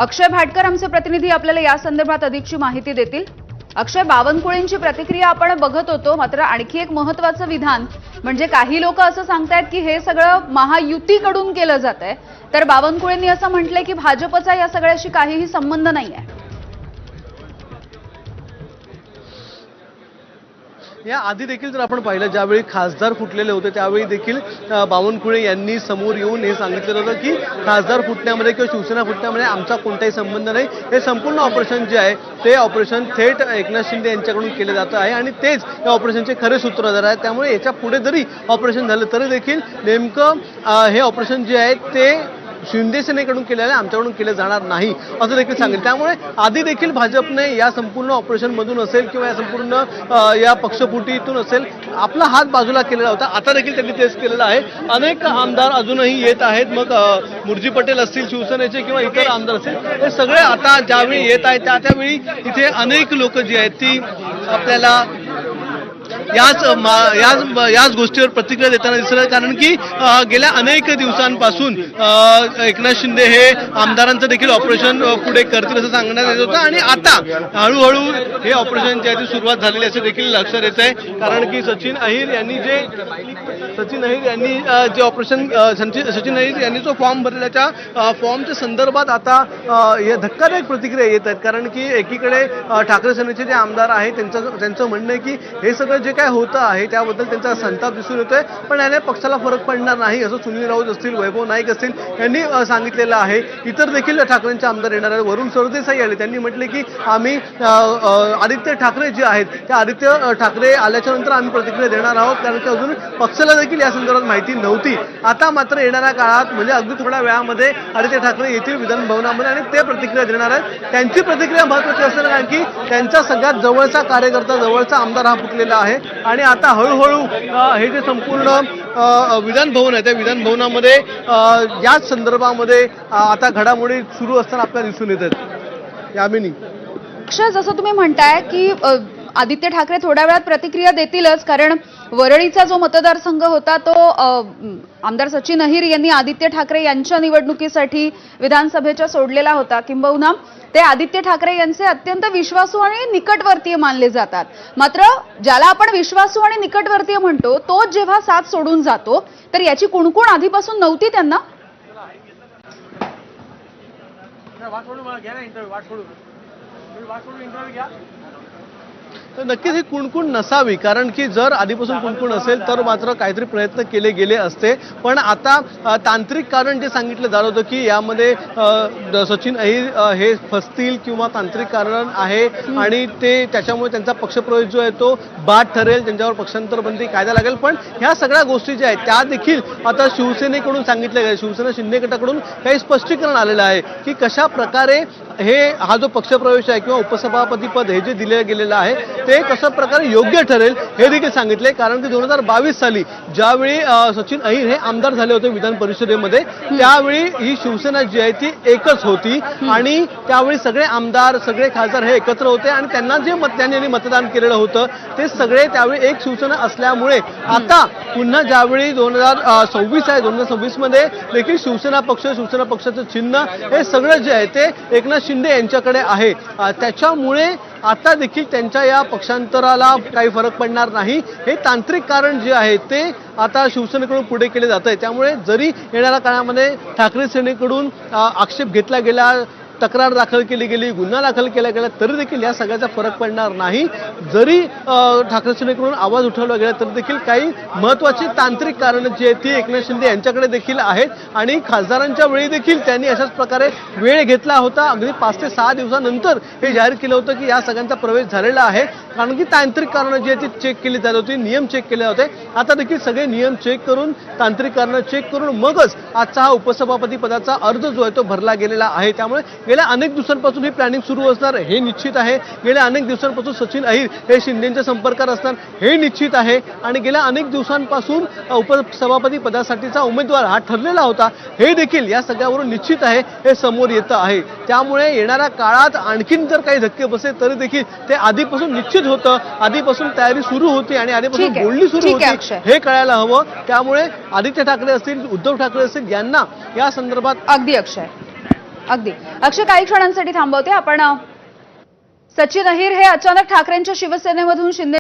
अक्षय भाटकर आमचे प्रतिनिधी आपल्याला या संदर्भात अधिकची माहिती देतील। अक्षय, बावनकुळेंची प्रतिक्रिया आपण बघत होतो, मात्र आणखी एक महत्त्वाचं विधान म्हणजे काही लोक असं सांगतायत की हे सगळं महायुतीकडून केलं जातंय, तर बावनकुळेंनी असं म्हटलंय की भाजपचा या सगळ्याशी काहीही संबंध नाहीये। या आधी देखील जर आपण पाहिलं, ज्यावेळी खासदार फुटलेले होते त्यावेळी देखील बावनकुळे यांनी समोर येऊन हे सांगितलं होतं की खासदार फुटण्यामध्ये किंवा शिवसेना फुटण्यामध्ये आमचा कोणताही संबंध नाही। हे संपूर्ण ऑपरेशन जे आहे ते ऑपरेशन थेट एकनाथ शिंदे यांच्याकडून केलं जातं आहे आणि तेच या ऑपरेशनचे खरे सूत्रधार आहेत। त्यामुळे याच्या पुढे जरी ऑपरेशन झालं तरी देखील नेमकं हे ऑपरेशन जे आहे ते शिंदे सेनेकडून केलेलं आहे, आमच्याकडून केलं जाणार नाही असं देखील सांगेल। त्यामुळे आधी देखील भाजपने या संपूर्ण ऑपरेशन मधून असेल किंवा या संपूर्ण या पक्षफुटीतून असेल आपला हात बाजूला केलेला होता। आता देखील त्यांनी तेच केलेलं आहे। अनेक आमदार अजूनही येत आहेत, मग मुर्जी पटेल असतील शिवसेनेचे किंवा इतर आमदार असतील, हे सगळे आता ज्यावेळी येत आहेत त्यावेळी इथे अनेक लोक जी आहेत ती आपल्याला याच गोष्टीवर प्रतिक्रिया देताना दिसत, कारण की गेल्या अनेक दिवसांपासून एकनाथ शिंदे हे आमदारांचं देखील ऑपरेशन पुढे करतील असं सांगण्यात येत होतं आणि आता हळूहळू हे ऑपरेशन जे सुरुवात झालेली असं देखील लक्षात येत आहे। कारण की सचिन अहिर यांनी जे ऑपरेशन सचिन अहिर यांनी जो फॉर्म भरल्याच्या फॉर्मच्या संदर्भात आता धक्कादायक प्रतिक्रिया येत आहेत। कारण की एकीकडे ठाकरे सेनेचे जे आमदार आहेत त्यांचं म्हणणं आहे की हे सगळं जे काय होतं आहे त्याबद्दल त्यांचा संताप दिसून येतोय, पण याने पक्षाला फरक पडणार नाही असं सुनील राऊत असतील, वैभव नाईक असतील यांनी सांगितलेलं आहे। इतर देखील ठाकरेंचे आमदार येणार आहेत। वरुण सरदेसाई आले, त्यांनी म्हटले की आम्ही आदित्य ठाकरे जे आहेत त्या आदित्य ठाकरे आल्याच्या नंतर आम्ही प्रतिक्रिया देणार आहोत, कारण की अजून पक्षाला देखील या संदर्भात माहिती नव्हती। आता मात्र येणाऱ्या काळात म्हणजे अगदी थोड्या वेळामध्ये आदित्य ठाकरे येथील विधान भवनामध्ये आणि ते प्रतिक्रिया देणार आहेत। त्यांची प्रतिक्रिया महत्त्वाची असणार, कारण की त्यांचा सगळ्यात जवळचा कार्यकर्ता, जवळचा आमदार हा फुटलेला आहे आणि आता हळूहळू हे जे संपूर्ण विधान भवन आहे त्या विधान भवनामध्ये याच संदर्भामध्ये आता घडामोडी सुरू असताना आपल्याला दिसून येत आहेत। यामिनी, अक्षय, जसं तुम्ही म्हणताय की आदित्य ठाकरे थोड्या वेळात प्रतिक्रिया देतीलच, कारण वरळीचा जो मतदारसंघ होता तो आमदार सचिन अहिर यांनी आदित्य ठाकरे यांच्या निवडणुकीसाठी विधानसभेच्या सोडलेला होता। किंबहुना ते आदित्य ठाकरे यांचे अत्यंत विश्वासू आणि निकटवर्तीय मानले जातात। मात्र ज्याला आपण विश्वासू आणि निकटवर्तीय म्हणतो तो जेव्हा साथ सोडून जातो तर याची कुणकुण आधीपासून नव्हती त्यांना? तर नक्कीच ही कुणकुण नसावी, कारण की जर आधीपासून कुणकुण असेल तर मात्र काहीतरी प्रयत्न केले गेले असते। पण आता तांत्रिक कारण जे सांगितलं जात होतं की यामध्ये सचिन अहिर हे फसतील किंवा तांत्रिक कारण आहे आणि ते त्याच्यामुळे त्यांचा पक्षप्रवेश जो आहे तो बाद ठरेल, त्यांच्यावर पक्षांतर बंदी कायदा लागेल। पण ह्या सगळ्या गोष्टी ज्या आहेत त्या देखील आता शिवसेनेकडून सांगितल्या गेल्या, शिवसेना शिंदे गटाकडून काही स्पष्टीकरण आलेलं आहे की कशा प्रकारे हा जो पक्षप्रवेश आहे किंवा उपसभापती पद हे जे दिले गेलेलं आहे ते कशा प्रकारे योग्य ठरेल हे देखील सांगितले। कारण की 2022 साली ज्यावेळी सचिन अहिर हे आमदार झाले होते विधान परिषदेमध्ये, त्यावेळी ही शिवसेना जी आहे ती एकच होती आणि त्यावेळी सगळे आमदार, सगळे खासदार हे एकत्र होते आणि त्यांना जे त्यांनी मतदान केलेलं होतं ते सगळे त्यावेळी एक शिवसेना असल्यामुळे आता पुन्हा ज्यावेळी 2026 आहे, 2026 मध्ये देखील शिवसेना पक्षाचं चिन्ह हे सगळं जे आहे ते एकनाथ शिंदे यांच्याकडे आहे। त्याच्यामुळे आता देखील त्यांच्या या पक्षांतराला काही फरक पडणार नाही। हे तांत्रिक कारण जे आहे ते आता शिवसेनेकडून पुढे केले जात आहे। त्यामुळे जरी येणाऱ्या काळामध्ये ठाकरे सेनेकडून आक्षेप घेतला गेला, तक्रार दाखल केली गेली, गुन्हा दाखल केला गेला तरी देखील या सगळ्याचा फरक पडणार नाही। जरी ठाकरे सेनेकडून आवाज उठवला गेला तरी देखील काही महत्त्वाची तांत्रिक कारण जी आहेत ती एकनाथ शिंदे यांच्याकडे देखील आहेत आणि खासदारांच्या वेळी देखील त्यांनी अशाच प्रकारे वेळ घेतला होता। अगदी 5 ते 6 दिवसानंतर हे जाहीर केलं होतं की या सगळ्यांचा प्रवेश झालेला आहे, कारण की तांत्रिक कारणं जी आहेत ती चेक केली जात होती, नियम चेक केले होते। आता देखील सगळे नियम चेक करून, तांत्रिक कारणं चेक करून मगच आजचा हा उपसभापती पदाचा अर्ज जो आहे तो भरला गेलेला आहे। त्यामुळे गेल्या अनेक दिवसांपासून ही प्लॅनिंग सुरू असणार हे निश्चित आहे। गेल्या अनेक दिवसांपासून सचिन अहिर हे शिंदेच्या संपर्कात असणार हे निश्चित आहे आणि गेल्या अनेक दिवसांपासून उपसभापती पदासाठीचा उमेदवार हा ठरलेला होता हे देखील या सगळ्यावरून निश्चित आहे, हे समोर येतं आहे। त्यामुळे येणाऱ्या काळात आणखीन जर काही धक्के बसले तरी देखील ते आधीपासून निश्चित होतं, आधीपासून तयारी सुरू होती आणि आधीपासून बोलणी सुरू होती हे कळायला हवं। त्यामुळे आदित्य ठाकरे असतील, उद्धव ठाकरे असतील यांना या संदर्भात अगदी अक्षय अगदी अक्षय, काही क्षणांसाठी थांबवते आपण. सचिन अहिर हे अचानक ठाकरेंच्या शिवसेनेमधून शिंदे